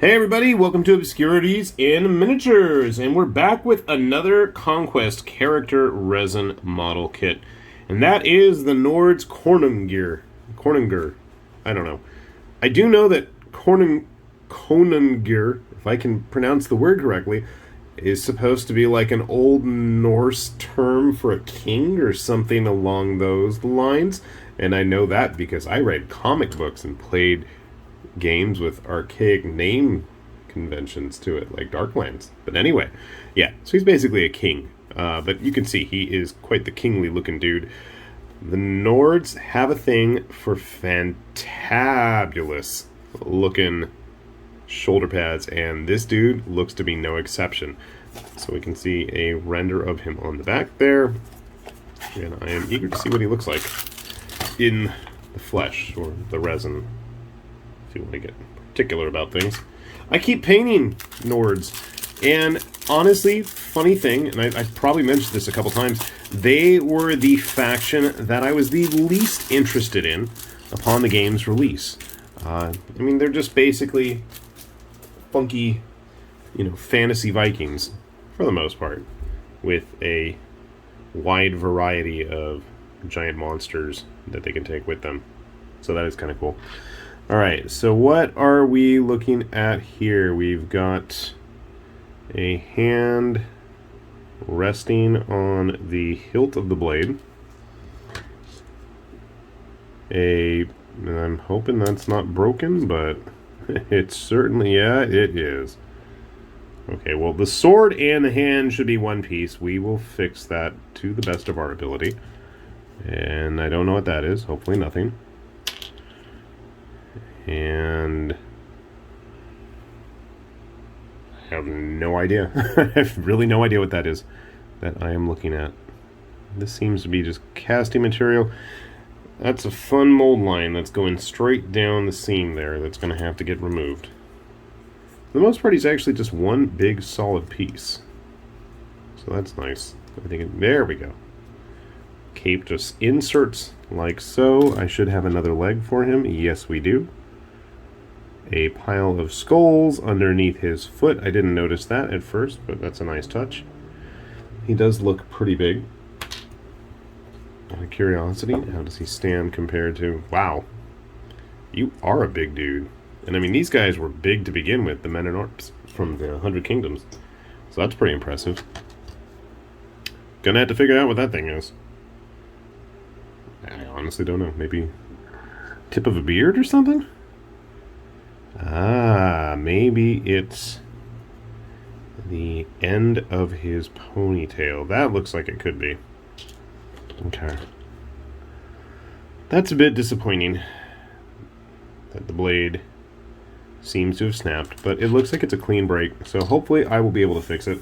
Hey everybody, welcome to Obscurities in Miniatures, and we're back with another Conquest character resin model kit. And that is the Nords Konungyr. I don't know. I do know that Konungyr, if I can pronounce the word correctly, is supposed to be like an old Norse term for a king or something along those lines. And I know that because I read comic books and played games with archaic name conventions to it, like Darklands. But anyway, yeah, so he's basically a king. But you can see he is quite the kingly looking dude. The Nords have a thing for fantabulous looking shoulder pads, and this dude looks to be no exception. So we can see a render of him on the back there, and I am eager to see what he looks like in the flesh, or the resin, if you want to get particular about things. I keep painting Nords, and honestly, funny thing, and I probably mentioned this a couple times, they were the faction that I was the least interested in upon the game's release. I mean, they're just basically funky, fantasy Vikings, for the most part, with a wide variety of giant monsters that they can take with them. So that is kind of cool. Alright, so what are we looking at here? We've got a hand resting on the hilt of the blade. And I'm hoping that's not broken, but it's certainly, yeah, it is. Okay, well, the sword and the hand should be one piece. We will fix that to the best of our ability. And I don't know what that is. Hopefully nothing. And I have no idea. I have really no idea what that is that I am looking at. This seems to be just casting material. That's a fun mold line that's going straight down the seam there that's going to have to get removed. For the most part, he's actually just one big solid piece. So that's nice. I think there we go. Cape just inserts like so. I should have another leg for him. Yes, we do. A pile of skulls underneath his foot. I didn't notice that at first, but that's a nice touch. He does look pretty big. Out of curiosity, how does he stand compared to... Wow. You are a big dude. And I mean, these guys were big to begin with, the men and orcs from the 100 Kingdoms. So that's pretty impressive. Gonna have to figure out what that thing is. I honestly don't know. Maybe tip of a beard or something? Ah, maybe it's the end of his ponytail. That looks like it could be. Okay. That's a bit disappointing that the blade seems to have snapped, but it looks like it's a clean break, so hopefully I will be able to fix it.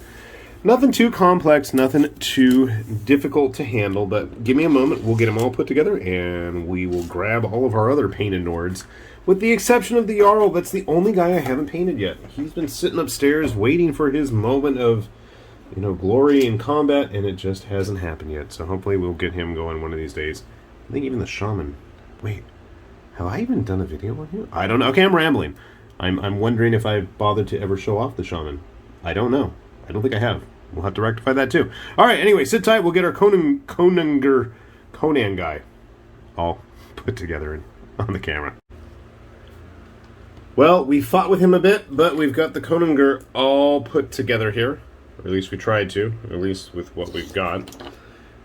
Nothing too complex, nothing too difficult to handle, but give me a moment, we'll get them all put together, and we will grab all of our other painted Nords, with the exception of the Jarl. That's the only guy I haven't painted yet. He's been sitting upstairs waiting for his moment of, glory in combat, and it just hasn't happened yet, so hopefully we'll get him going one of these days. I think even the Shaman. Wait, have I even done a video on him? I don't know. Okay, I'm rambling. I'm wondering if I've bothered to ever show off the Shaman. I don't know. I don't think I have. We'll have to rectify that too. Alright, anyway, sit tight. We'll get our Conan guy all put together on the camera. Well, we fought with him a bit, but we've got the Konungyr all put together here. Or at least we tried to. At least with what we've got.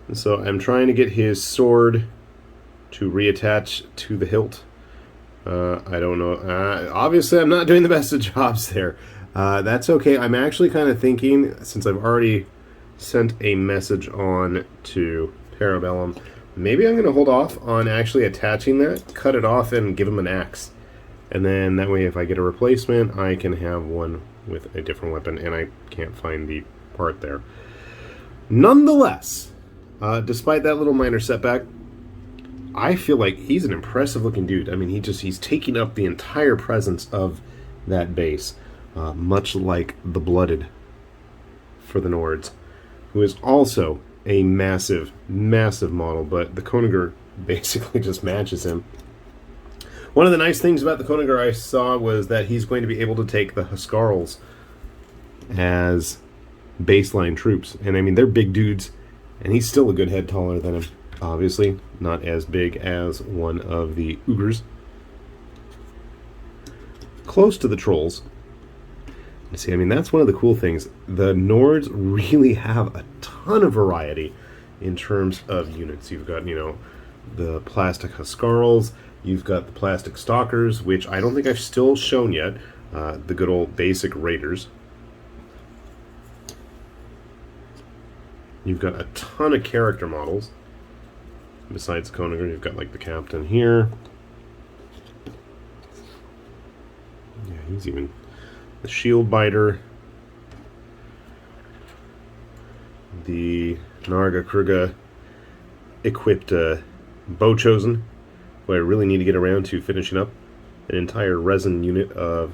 And so I'm trying to get his sword to reattach to the hilt. I don't know. Obviously, I'm not doing the best of jobs there. That's okay. I'm actually kind of thinking, since I've already sent a message on to Bellum, maybe I'm going to hold off on actually attaching that, cut it off, and give him an axe. And then that way, if I get a replacement, I can have one with a different weapon, and I can't find the part there. Nonetheless, despite that little minor setback, I feel like he's an impressive looking dude. I mean, he's taking up the entire presence of that base, much like the Blooded for the Nords, who is also a massive, massive model, but the Konungyr basically just matches him. One of the nice things about the Konungyr I saw was that he's going to be able to take the Huskarls as baseline troops. And I mean, they're big dudes, and he's still a good head taller than him. Obviously, not as big as one of the Ogres. Close to the Trolls. See, I mean, that's one of the cool things. The Nords really have a ton of variety in terms of units. You've got, you know, the plastic Huskarls. You've got the plastic Stalkers, which I don't think I've still shown yet. The good old basic Raiders. You've got a ton of character models. Besides Konungyr, you've got like the Captain here. Yeah, he's even the Shield Biter. The Narga Kruga equipped Bow Chosen, who I really need to get around to finishing up an entire resin unit of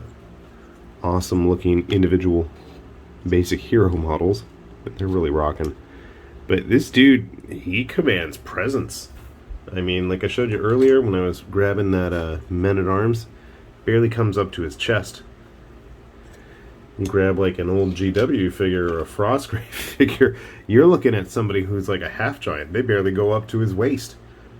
awesome looking individual basic hero models. They're really rocking. But this dude, he commands presence. I mean, like I showed you earlier when I was grabbing that Men-at-Arms, barely comes up to his chest. You grab like an old GW figure or a Frostgrave figure, you're looking at somebody who's like a half-giant. They barely go up to his waist.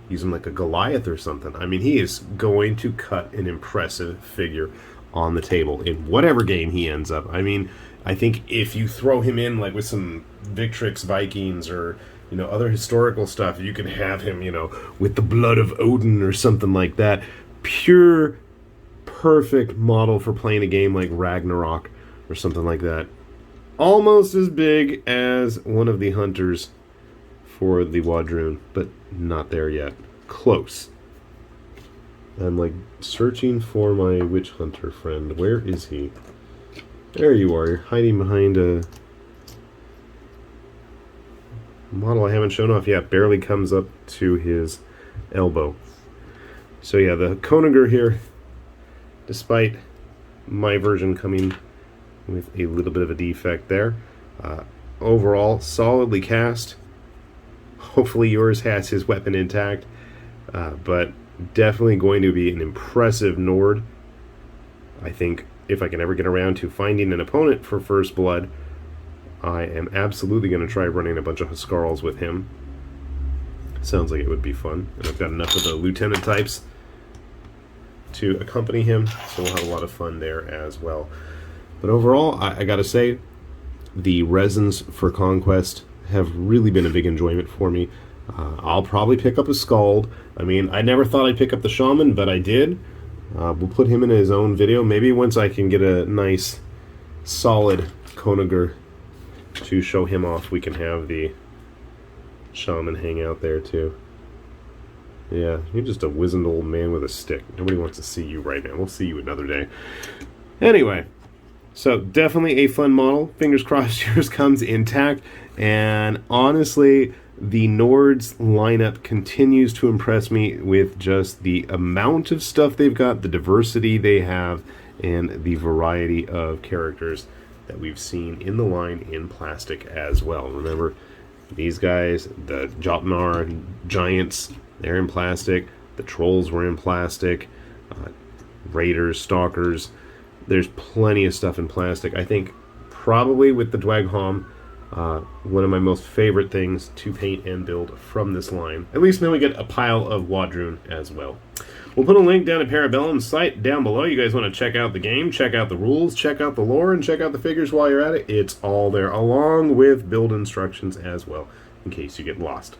Use him like a Goliath or something. I mean, he is going to cut an impressive figure on the table in whatever game he ends up. I mean, I think if you throw him in like with some Victrix Vikings or, you know, other historical stuff, you can have him, you know, with the blood of Odin or something like that. Pure, perfect model for playing a game like Ragnarok or something like that. Almost as big as one of the hunters for the Wadroon, but not there yet. Close. I'm like searching for my witch hunter friend. Where is he? There you are. You're hiding behind a model I haven't shown off yet. Barely comes up to his elbow. So yeah, the Konungyr here, despite my version coming with a little bit of a defect there, overall solidly cast. Hopefully yours has his weapon intact, but definitely going to be an impressive Nord. I think if I can ever get around to finding an opponent for First Blood, I am absolutely going to try running a bunch of Huskarls with him. Sounds like it would be fun. And I've got enough of the Lieutenant types to accompany him, so we'll have a lot of fun there as well. But overall, I gotta say, the resins for Conquest have really been a big enjoyment for me. I'll probably pick up a Skald. I mean, I never thought I'd pick up the Shaman, but I did. We'll put him in his own video. Maybe once I can get a nice, solid Konungyr to show him off, we can have the Shaman hang out there too. Yeah, you're just a wizened old man with a stick. Nobody wants to see you right now. We'll see you another day. Anyway, so definitely a fun model. Fingers crossed yours comes intact. And honestly, the Nords lineup continues to impress me with just the amount of stuff they've got, the diversity they have, and the variety of characters that we've seen in the line in plastic as well. Remember, these guys, the Jotnar giants, they're in plastic. The Trolls were in plastic. Raiders, Stalkers. There's plenty of stuff in plastic. I think probably with the Dwaghom, one of my most favorite things to paint and build from this line. At least now we get a pile of Wadroon as well. We'll put a link down to Bellum's site down below. You guys want to check out the game, check out the rules, check out the lore, and check out the figures while you're at it. It's all there, along with build instructions as well, in case you get lost.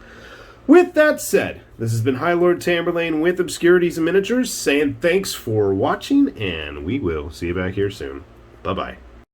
With that said, this has been High Lord Tamberlane with Obscurities and Miniatures, saying thanks for watching, and we will see you back here soon. Bye-bye.